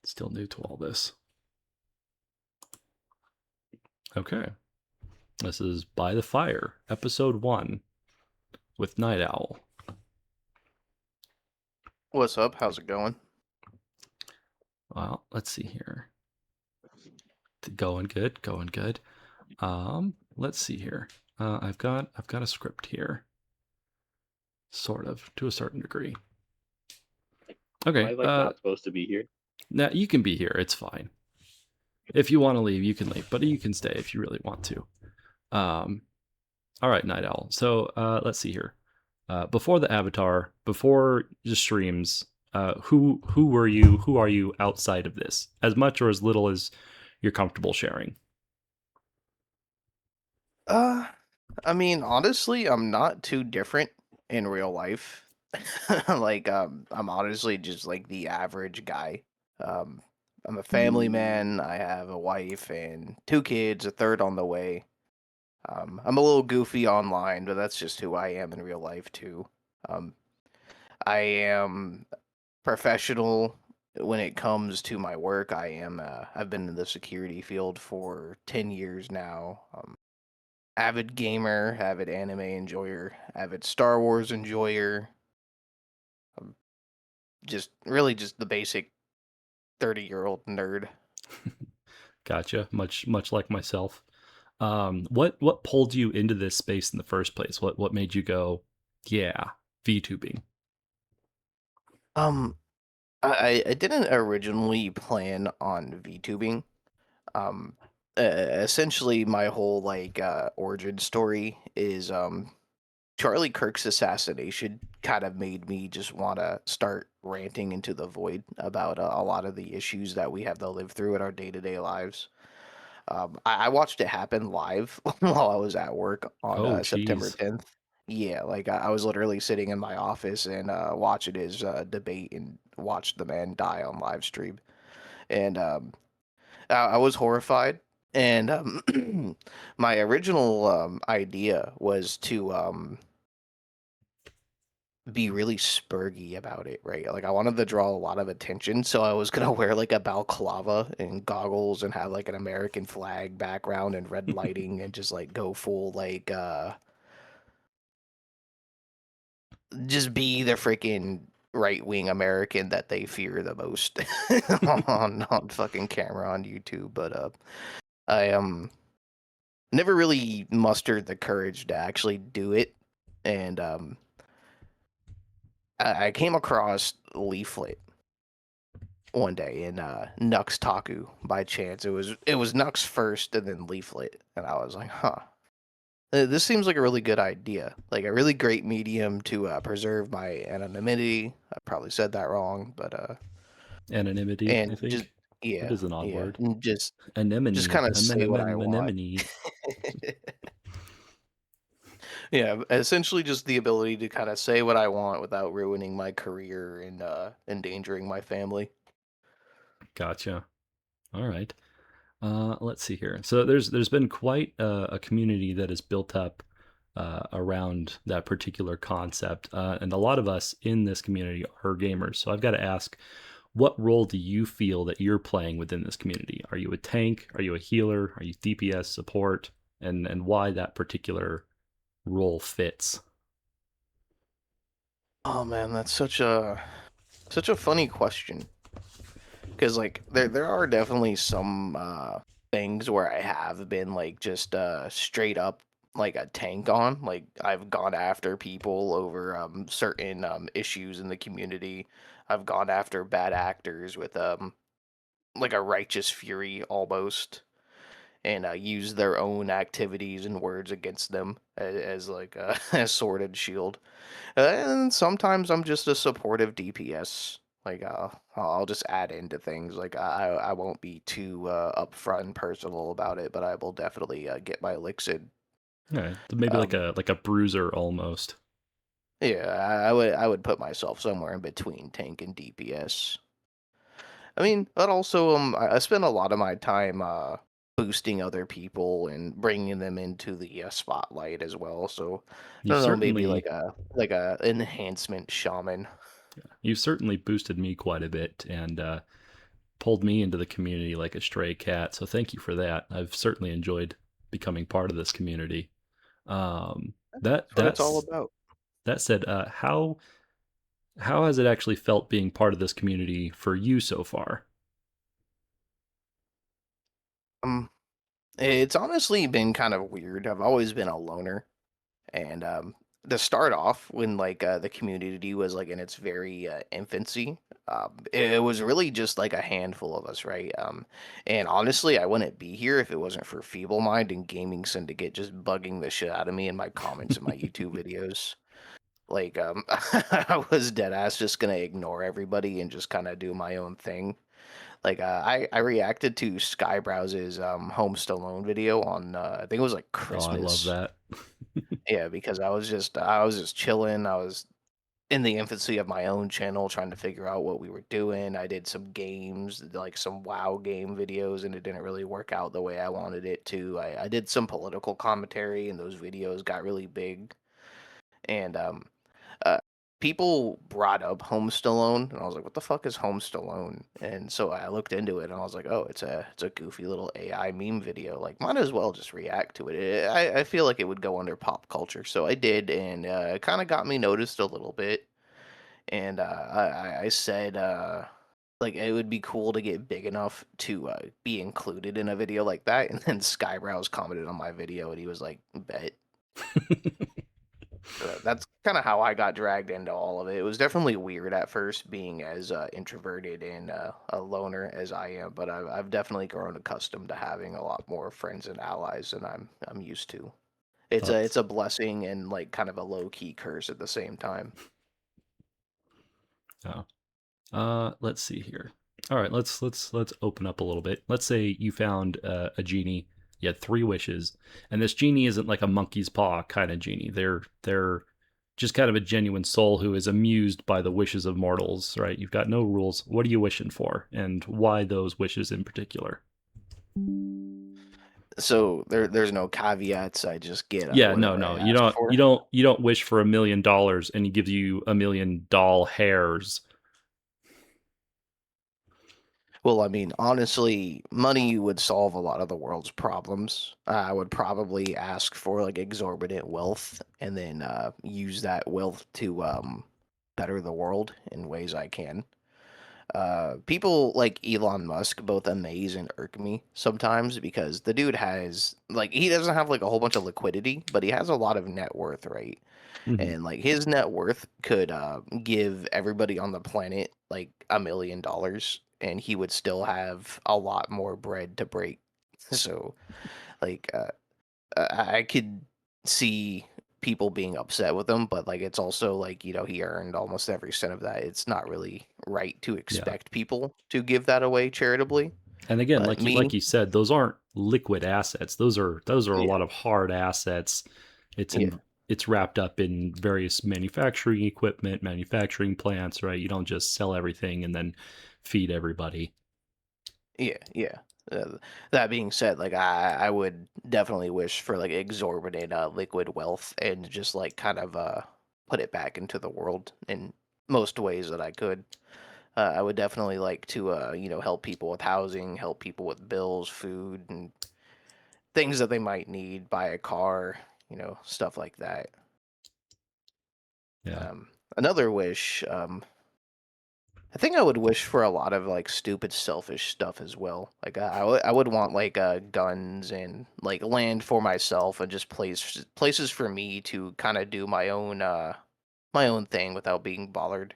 Still new to all this. Okay. This is By the Fire, Episode 1, with Night Owl. What's up? How's it going? Well, let's see here. Going good, going good. Let's see here. I've got a script here. Sort of, to a certain degree. Okay. Am I not supposed to be here? Now you can be here. It's fine. If you want to leave, you can leave, but you can stay if you really want to. All right, Night Owl. So let's see here. Before the avatar, before the streams, who were you? Who are you outside of this? As much or as little as you're comfortable sharing. I mean, honestly, I'm not too different in real life. I'm honestly just like the average guy. I'm a family man. I have a wife and 2 kids, a third on the way. I'm a little goofy online, but that's just who I am in real life too. I am professional when it comes to my work. I've been in the security field for 10 years now. Avid gamer, avid anime enjoyer, avid Star Wars enjoyer. Just the basic 30-year-old nerd. Gotcha. Much like myself. What pulled you into this space in the first place? What made you go, yeah, VTubing? I didn't originally plan on VTubing. Essentially my whole origin story is Charlie Kirk's assassination kind of made me just want to start ranting into the void about a lot of the issues that we have to live through in our day-to-day lives. I watched it happen live while I was at work on Oh, September geez. 10th. Yeah, I was literally sitting in my office and watching his debate and watched the man die on live stream. And I was horrified. And my original idea was to be really spurgy about it, right? Like I wanted to draw a lot of attention, so I was gonna wear like a balaclava and goggles and have like an American flag background and red lighting and just like go full just be the freaking right wing American that they fear the most on fucking camera on YouTube. But I never really mustered the courage to actually do it, and I came across Leaflet one day in Nux Taku by chance. It was Nux first and then Leaflet, and I was like, huh. This seems like a really good idea. Like a really great medium to preserve my anonymity. I probably said that wrong, but Anonymity, I and just think. That yeah, is an odd yeah, word. and just Anemone. kind of say what I want. Anemone. Yeah, essentially just the ability to kind of say what I want without ruining my career and endangering my family. Gotcha. All right. Let's see here. So there's been quite a community that is built up around that particular concept, and a lot of us in this community are gamers. So I've got to ask, what role do you feel that you're playing within this community? Are you a tank? Are you a healer? Are you DPS support? And why that particular role fits? Oh man, that's such a funny question. Because like there are definitely some things where I have been like just straight up like a tank on. Like I've gone after people over certain issues in the community. I've gone after bad actors with like a righteous fury almost, and used their own activities and words against them as like a sword and shield. And sometimes I'm just a supportive DPS. Like I'll just add into things. Like I won't be too upfront and personal about it, but I will definitely get my licks in. All right, maybe Um, like a bruiser almost. yeah, I would put myself somewhere in between tank and DPS. I mean, but also I spend a lot of my time boosting other people and bringing them into the spotlight as well. So I You don't know, maybe certainly like a enhancement shaman. you certainly boosted me quite a bit, and pulled me into the community like a stray cat. So thank you for that. I've certainly enjoyed becoming part of this community. Um, that That's what it's all that's about. that said, how has it actually felt being part of this community for you so far? Um, it's honestly been kind of weird. I've always been a loner. And to start off, when like the community was like in its very infancy, it was really just like a handful of us, right? And honestly, I wouldn't be here if it wasn't for Feeble Mind and Gaming Syndicate just bugging the shit out of me in my comments in my YouTube videos. Like, I was dead ass just gonna ignore everybody and just kind of do my own thing. Like, I reacted to Skybrowse's Home Stallone video on I think it was like Oh, I love Christmas. that. Yeah, because I was just chilling. I was in the infancy of my own channel trying to figure out what we were doing. I did some games, like some WoW game videos, and it didn't really work out the way I wanted it to. I did some political commentary, and those videos got really big. And uh, people brought up Home Stallone, and I was like, "What the fuck is Home Stallone?" And so I looked into it, and I was like, "Oh, it's a goofy little AI meme video. Like, might as well just react to it. I feel like it would go under pop culture." So I did, and it kind of got me noticed a little bit. And I said, like, it would be cool to get big enough to be included in a video like that. And then Skybrowse commented on my video, and he was like, "Bet." That's kind of how I got dragged into all of it. It was definitely weird at first, being as introverted and a loner as I am, but I've definitely grown accustomed to having a lot more friends and allies than I'm used to. It's That's a blessing and like kind of a low key curse at the same time. oh. Let's see here. All right, let's open up a little bit. Let's say you found a genie. You had three wishes, and this genie isn't like a monkey's paw kind of genie. They're just kind of a genuine soul who is amused by the wishes of mortals. Right? You've got no rules. What are you wishing for, and why those wishes in particular? So there's no caveats. I just get Yeah, no, whatever I no. You ask don't you for. don't you don't wish for $1 million and he gives you 1 million doll hairs. Well, I mean, honestly, money would solve a lot of the world's problems. I would probably ask for like exorbitant wealth and then use that wealth to better the world in ways I can. People like Elon Musk both amaze and irk me sometimes because the dude has like he doesn't have like a whole bunch of liquidity, but he has a lot of net worth, right? Hmm. And like his net worth could give everybody on the planet like $1 million, and he would still have a lot more bread to break. So like I could see people being upset with him, but like it's also like he earned almost every cent of that. It's not really right to Yeah. expect people to give that away charitably. And again, But me, like you said, those aren't liquid assets. Those are a yeah, lot of hard assets. It's yeah, in it's wrapped up in various manufacturing equipment, manufacturing plants, right? You don't just sell everything and then feed everybody. yeah, yeah. That being said, like I would definitely wish for like exorbitant liquid wealth and just like kind of put it back into the world in most ways that I could. I would definitely like to help people with housing, help people with bills, food, and things that they might need, buy a car, stuff like that. Yeah. Another wish, I think I would wish for a lot of like stupid, selfish stuff as well. Like I would want like guns and like land for myself and just places for me to kind of do my own thing without being bothered.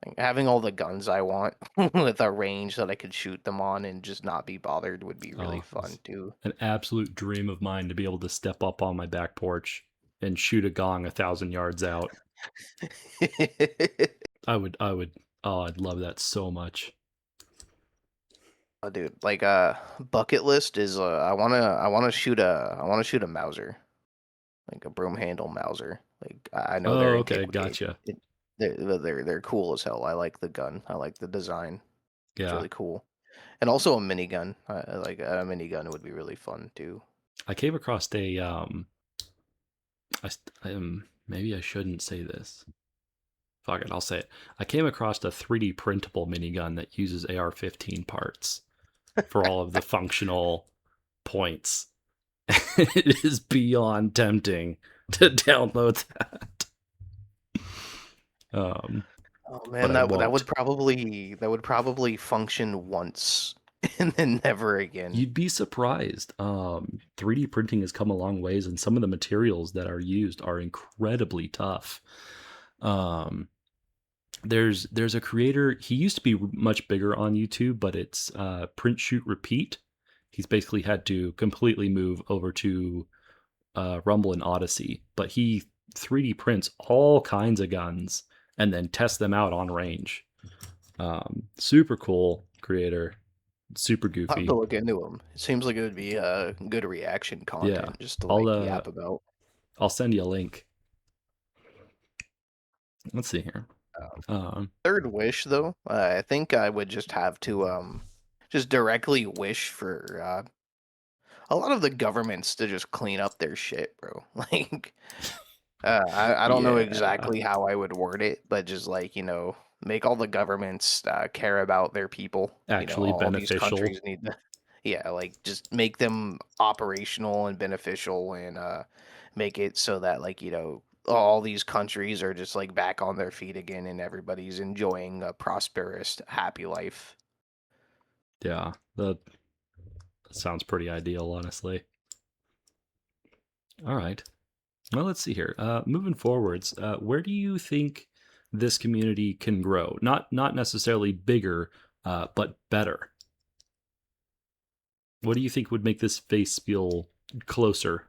Like, having all the guns I want with a range that I could shoot them on and just not be bothered would be really Oh, fun it's too. an absolute dream of mine to be able to step up on my back porch and shoot a gong 1,000 yards out. I would oh, I'd love that so much. Oh, dude, like bucket list is I want to shoot a Mauser, like a broom handle Mauser. Like I know they're Oh, okay, intimidating. gotcha. They're cool as hell. I like the gun. I like the design. It's Yeah. really cool. And also a minigun. Like a minigun would be really fun too. I came across maybe I shouldn't say this. fuck it, I'll say it. I came across a 3D printable minigun that uses AR-15 parts for all of the functional points. It is beyond tempting to download that. Um, Oh but man, I that won't. would probably function once and then never again. You'd be surprised. 3D printing has come a long ways, and some of the materials that are used are incredibly tough. Um, there's a creator. He used to be much bigger on YouTube, but it's Print Shoot Repeat. He's basically had to completely move over to Rumble and Odyssey, but he 3D prints all kinds of guns and then tests them out on range. Super cool creator, super I'll have to goofy. look into them. It seems like it would be good reaction Yeah, content just to I'll like uh yap about. I'll send you a link. Let's see here. Um, Um, Third wish though, I think I would just have to just directly wish for a lot of the governments to just clean up their shit, bro. Like I don't know yeah, exactly how I would word it, but just like, make all the governments care about their people. actually All these beneficial. countries need to, yeah, like just make them operational and beneficial and make it so that like, all these countries are just like back on their feet again and everybody's enjoying a prosperous, happy life. Yeah, that sounds pretty ideal, honestly. All right. Well, let's see here. Moving forwards, where do you think this community can grow? Not necessarily bigger, but better. What do you think would make this face feel closer?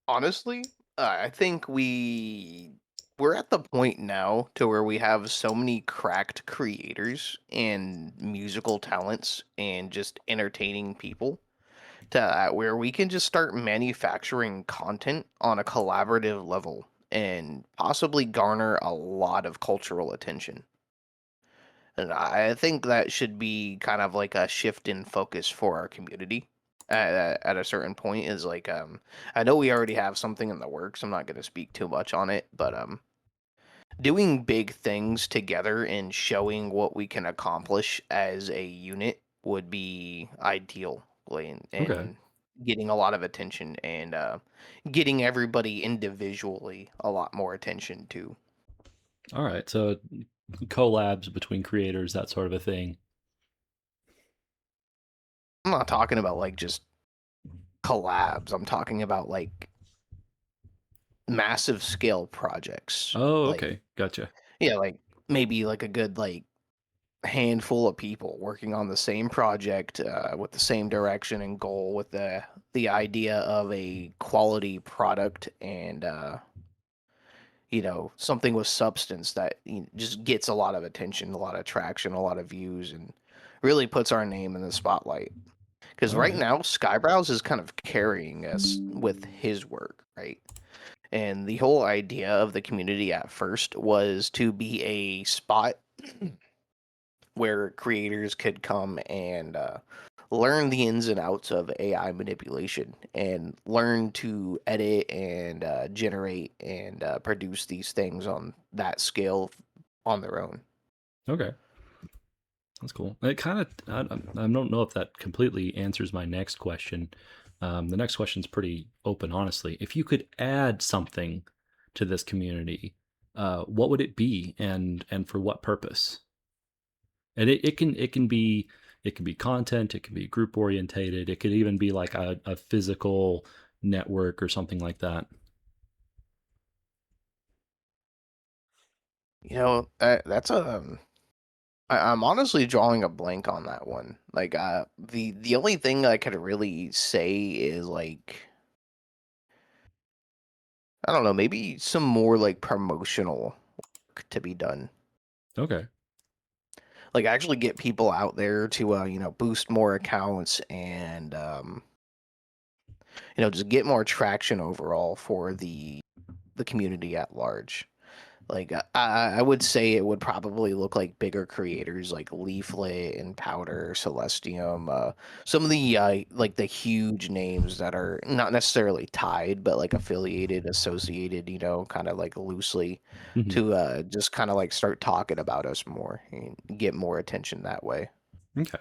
Honestly, I think we're at the point now to where we have so many cracked creators and musical talents and just entertaining people to where we can just start manufacturing content on a collaborative level and possibly garner a lot of cultural attention. And I think that should be kind of like a shift in focus for our community at a certain point is like I know we already have something in the works. I'm not going to speak too much on it, but doing big things together and showing what we can accomplish as a unit would be ideal like, Okay. and getting a lot of attention and getting everybody individually a lot more attention too. All right. So collabs between creators, that sort of a thing. I'm not talking about like just collabs. I'm talking about like massive scale projects. Oh, Like, okay. Gotcha. yeah, like maybe like a good like handful of people working on the same project with the same direction and goal with the idea of a quality product and something with substance that just gets a lot of attention, a lot of traction, a lot of views and really puts our name in the spotlight. Because All right right. now, Skybrowse is kind of carrying us with his work, right? And the whole idea of the community at first was to be a spot where creators could come and learn the ins and outs of AI manipulation and learn to edit and generate and produce these things on that scale on their own. Okay. That's cool. It kind of, I don't know if that completely answers my next question. The next question is pretty open, honestly. If you could add something to this community, what would it be, and for what purpose? And it can be content, it can be group orientated, it could even be like a physical network or something like that. That's I'm honestly drawing a blank on that one. Like, the only thing I could really say is like I don't know, maybe some more like promotional work to be done. Okay. Like actually get people out there to boost more accounts and just get more traction overall for the community at large. Like I would say it would probably look like bigger creators like Leaflet and Powder, Celestium, some of the like the huge names that are not necessarily tied, but like affiliated, associated, kind of like loosely Mhm. to just kind of like start talking about us more and get more attention that way. Okay.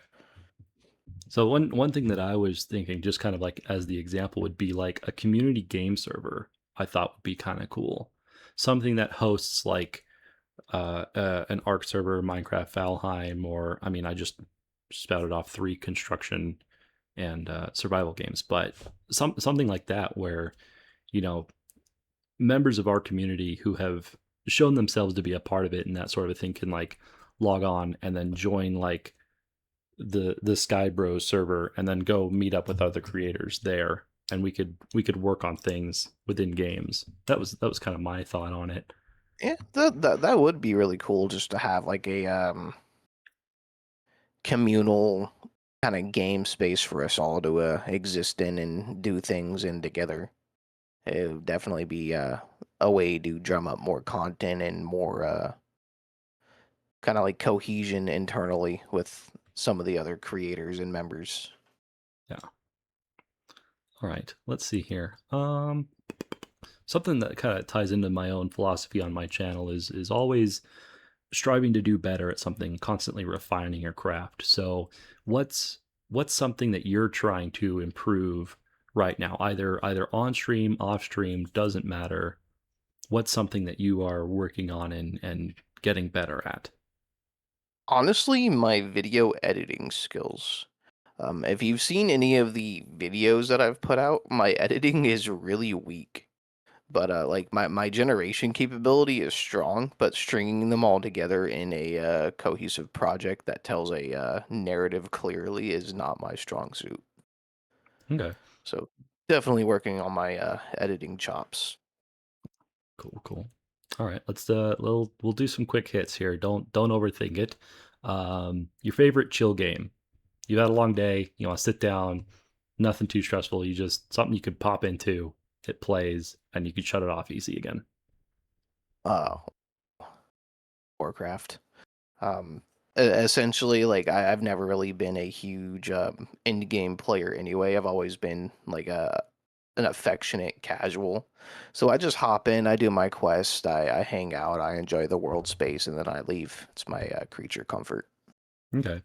So one thing that I was thinking, just kind of like as the example, would be like a community game server. I thought would be kind of cool. Something that hosts like an Arc server, Minecraft Valheim, or I mean, I just spouted off three construction and survival games, but something like that where you know members of our community who have shown themselves to be a part of it and that sort of thing can like log on and then join like the Sky Bros server and then go meet up with other creators there and we could work on things within games. That was kind of my thought on it. Yeah, that would be really cool just to have like a communal kind of game space for us all to exist in and do things in together. It would definitely be a way to drum up more content and more kind of like cohesion internally with some of the other creators and members. Yeah. All right. Let's see here. Something that kind of ties into my own philosophy on my channel is always striving to do better at something, constantly refining your craft. So, what's something that you're trying to improve right now? Either on stream, off stream, doesn't matter. What's something that you are working on and getting better at? Honestly, my video editing skills. If you've seen any of the videos that I've put out, my editing is really weak. But like my generation capability is strong, but stringing them all together in a cohesive project that tells a narrative clearly is not my strong suit. Okay. So definitely working on my editing chops. Cool, cool. All right, we'll do some quick hits here. Don't overthink it. Your favorite chill game. You've had a long day, you want to sit down, nothing too stressful. You just something you could pop into, it plays, and you can shut it off easy again. Uh, Warcraft. Essentially, like I've never really been a huge end game player anyway. I've always been like an affectionate casual. So I just hop in, I do my quest, I hang out, I enjoy the world space, and then I leave. It's my creature comfort. Okay.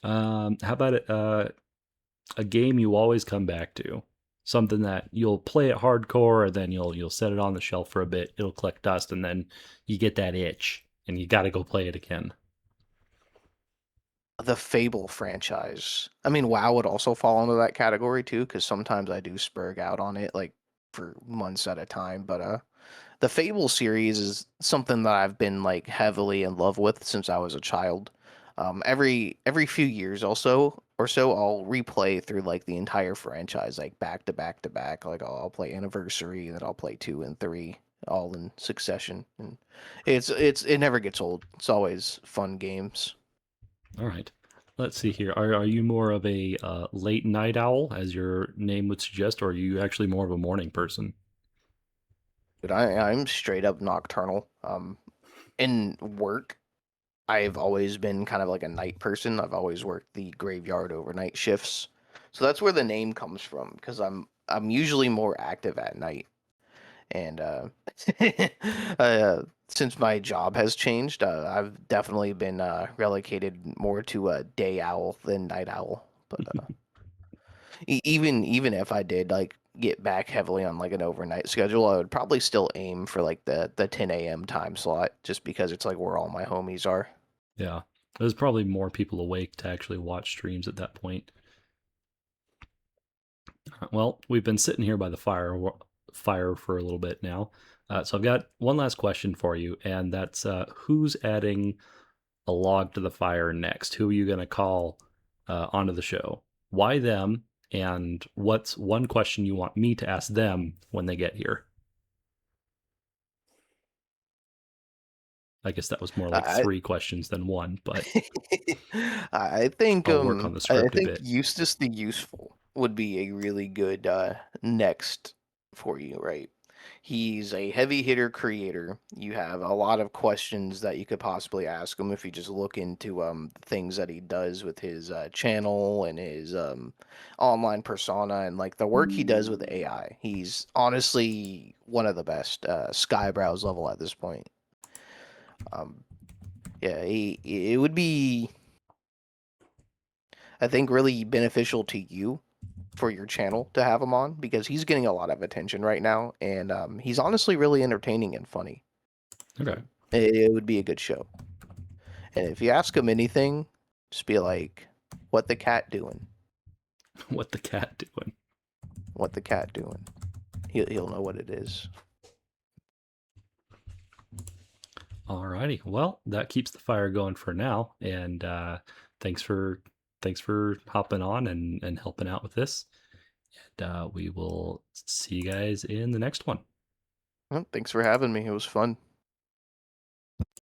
How about a game you always come back to? Something that you'll play it hardcore, and then you'll set it on the shelf for a bit. It'll collect dust, and then you get that itch, and you got to go play it again. The Fable franchise. I mean, WoW would also fall into that category too, because sometimes I do spurg out on it, like for months at a time. But the Fable series is something that I've been like heavily in love with since I was a child. Every few years also or so, I'll replay through like the entire franchise, like back to back to back. Like I'll play Anniversary, and then I'll play 2 and 3, all in succession. And it never gets old. It's always fun games. All right. Let's see here. Are you more of a late night owl, as your name would suggest, or are you actually more of a morning person? But I'm straight up nocturnal. In work, I've always been kind of like a night person. I've always worked the graveyard overnight shifts. So that's where the name comes from because I'm usually more active at night. And since my job has changed, I've definitely been relegated more to a day owl than night owl. But even if I did like get back heavily on like an overnight schedule, I would probably still aim for like the 10 a.m. time slot just because it's like where all my homies are. Yeah. There's probably more people awake to actually watch streams at that point. Well, we've been sitting here by the fire for a little bit now. So I've got one last question for you, and that's who's adding a log to the fire next? Who are you going to call onto the show? Why them? And what's one question you want me to ask them when they get here? I guess that was more like I three questions than one, but I think I'll work on the I script a think bit. Eustace the Useful would be a really good next for you, right? He's a heavy hitter creator. You have a lot of questions that you could possibly ask him if you just look into things that he does with his channel and his online persona and like the work he does with AI. He's honestly one of the best Skybrows level at this point. Um, yeah, it would be, I think, really beneficial to you for your channel to have him on because he's getting a lot of attention right now, and he's honestly really entertaining and funny. Okay. It would be a good show. And if you ask him anything, just be like, "What the cat doing? What the cat doing? What the cat doing?" He'll know what it is. Alrighty. Well, that keeps the fire going for now. And thanks for thanks for hopping on and helping out with this. And we will see you guys in the next one. Well, thanks for having me. It was fun.